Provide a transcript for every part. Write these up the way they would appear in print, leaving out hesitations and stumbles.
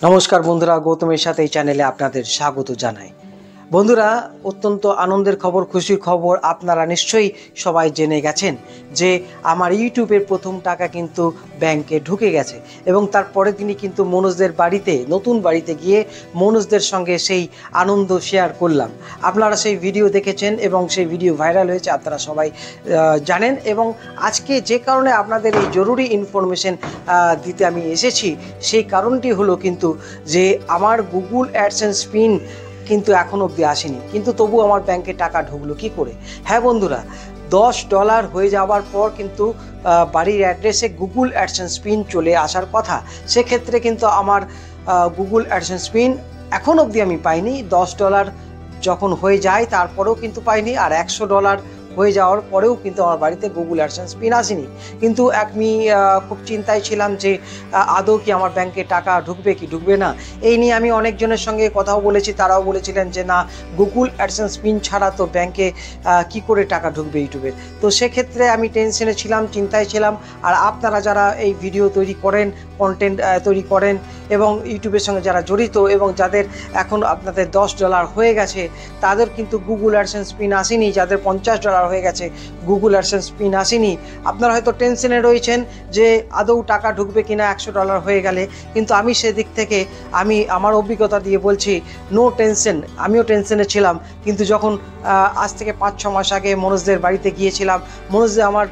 নমস্কার বন্ধুরা, গৌতমের সাথে এই চ্যানেলে আপনাদের স্বাগত জানাই। বন্ধুরা, অত্যন্ত আনন্দের খবর, খুশির খবর আপনারা নিশ্চয়ই সবাই জেনে গেছেন যে আমার ইউটিউবের প্রথম টাকা কিন্তু ব্যাংকে ঢুকে গেছে এবং তারপরের দিনই কিন্তু মনোজদের বাড়িতে, নতুন বাড়িতে গিয়ে মনোজদের সঙ্গে সেই আনন্দ শেয়ার করলাম। আপনারা সেই ভিডিও দেখেছেন এবং সেই ভিডিও ভাইরাল হয়েছে, আপনারা সবাই জানেন। এবং আজকে যে কারণে আপনাদের এই জরুরি ইনফরমেশন দিতে আমি এসেছি, সেই কারণটি হলো কিন্তু যে আমার গুগল অ্যাডসেন্স পিন কিন্তু এখন অবধি আসেনি, কিন্তু তবু আমার ব্যাংকে টাকা ঢুকলো কি করে? হ্যাঁ বন্ধুরা, $10 হয়ে যাওয়ার পর কিন্তু বাড়ির অ্যাড্রেসে গুগল অ্যাডসেন্স পিন চলে আসার কথা। সেক্ষেত্রে কিন্তু আমার গুগল অ্যাডসেন্স পিন এখন অবধি আমি পাইনি। $10 যখন হয়ে যায় তারপরেও কিন্তু পাইনি, আর $100 হয়ে যাওয়ার পরেও কিন্তু আমার বাড়িতে গুগল অ্যাডসেন্স পিন আসেনি। কিন্তু আমি খুব চিন্তায় ছিলাম যে আদৌ কি আমার ব্যাংকে টাকা ঢুকবে কি ঢুকবে না। এই নিয়ে আমি অনেকজনের সঙ্গে কথাও বলেছি, তারাও বলেছিলেন যে না, গুগল অ্যাডসেন্স পিন ছাড়া তো ব্যাংকে কি করে টাকা ঢুকবে ইউটিউবের। তো সেক্ষেত্রে আমি টেনশনে ছিলাম, চিন্তায় ছিলাম। আর আপনারা যারা এই ভিডিও তৈরি করেন, কন্টেন্ট তৈরি করেন এবং ইউটিউবের সঙ্গে যারা জড়িত এবং যাদের এখন আপনাদের $10 হয়ে গেছে, তাদের কিন্তু গুগল অ্যাডসেন্স পিন আসেনি। যাদের $50 হয়ে গেছে, গুগল অ্যাডসেন্স পিন আসেনি। আপনারা হয়তো টেনশনে রয়েছেন যে আদৌ টাকা ঢুকবে কিনা $100 হয়ে গেলে। কিন্তু আমি সেদিক থেকে আমার অভিজ্ঞতা দিয়ে বলছি, নো টেনশন। আমিও টেনশনে ছিলাম, কিন্তু যখন আজ থেকে 5-6 মাস আগে মনোজদের বাড়িতে গিয়েছিলাম, মনোজদের আমার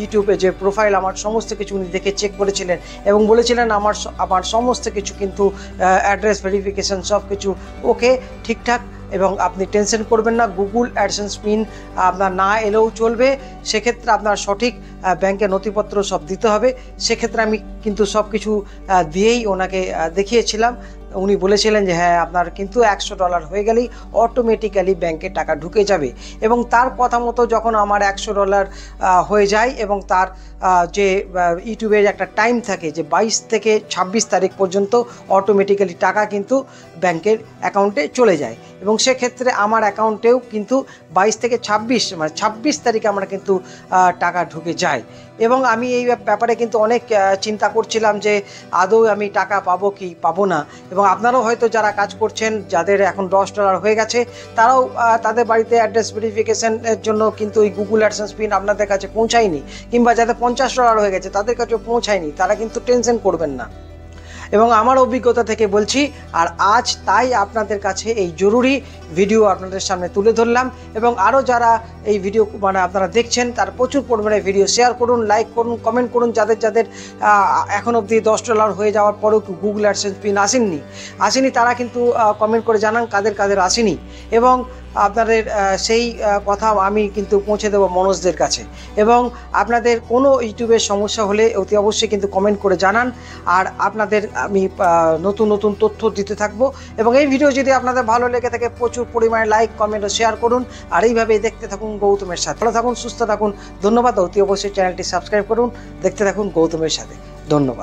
ইউটিউবে যে প্রোফাইল, আমার সমস্ত কিছু উনি দেখে চেক করেছিলেন এবং বলেছিলেন আমার সমস্ত কিছু কিন্তু অ্যাড্রেস ভেরিফিকেশন সব কিছু ওকে, ঠিকঠাক, এবং আপনি টেনশন করবেন না। গুগল অ্যাডসেন্স পিন আপনার না এলেও চলবে, সেক্ষেত্রে আপনার সঠিক ব্যাংকের নথিপত্র সব দিতে হবে। সেক্ষেত্রে আমি কিন্তু সব কিছু দিয়েই ওনাকে দেখিয়েছিলাম। উনি বলেছিলেন যে হ্যাঁ, আপনার কিন্তু $100 হয়ে গেলেই অটোমেটিক্যালি ব্যাংকে টাকা ঢুকে যাবে। এবং তার কথা মতো যখন আমার $100 হয়ে যায় এবং তার যে ইউটিউবের একটা টাইম থাকে যে 22 থেকে 26 তারিখ পর্যন্ত অটোমেটিক্যালি টাকা কিন্তু ব্যাংকের অ্যাকাউন্টে চলে যায়। এবং সেক্ষেত্রে আমার অ্যাকাউন্টেও কিন্তু 22 থেকে 26 মানে 26 তারিখে আমরা কিন্তু টাকা ঢুকে যায়। এবং আমি এই ব্যাপারে কিন্তু অনেক চিন্তা করছিলাম যে আদৌ আমি টাকা পাবো কি পাবো না। এবং আপনারাও হয়তো যারা কাজ করছেন, যাদের এখন $10 হয়ে গেছে, তারাও তাদের বাড়িতে অ্যাড্রেস ভেরিফিকেশনের জন্য কিন্তু ওই গুগল অ্যাডসেন্স পিন আপনাদের কাছে পৌঁছায়নি, কিংবা যাদের $50 হয়ে গেছে তাদের কাছেও পৌঁছায়নি, তারা কিন্তু টেনশন করবেন না। এবং আমার অভিজ্ঞতা থেকে বলছি, আর আজ তাই আপনাদের কাছে এই জরুরি ভিডিও আপনাদের সামনে তুলে ধরলাম। এবং আরও যারা এই ভিডিও আপনারা দেখছেন, তার প্রচুর পরিমাণে ভিডিও শেয়ার করুন, লাইক করুন, কমেন্ট করুন। যাদের এখন অবধি $10 হয়ে যাওয়ার পরেও গুগল অ্যাডসেন্স পিন আসেনি, তারা কিন্তু কমেন্ট করে জানান কাদের আসেনি। এবং আপনাদের সেই কথা আমি কিন্তু পৌঁছে দেবো মনোজদের কাছে। এবং আপনাদের কোনো ইউটিউবের সমস্যা হলে অতি অবশ্যই কিন্তু কমেন্ট করে জানান, আর আপনাদের আমি নতুন নতুন তথ্য দিতে থাকবো। এবং এই ভিডিও যদি আপনাদের ভালো লেগে থাকে, প্রচুর পরিমাণে লাইক, কমেন্ট ও শেয়ার করুন। আর এইভাবেই দেখতে থাকুন গৌতমের সাথে। ভালো থাকুন, সুস্থ থাকুন, ধন্যবাদ। অতি অবশ্যই চ্যানেলটি সাবস্ক্রাইব করুন, দেখতে থাকুন গৌতমের সাথে। ধন্যবাদ।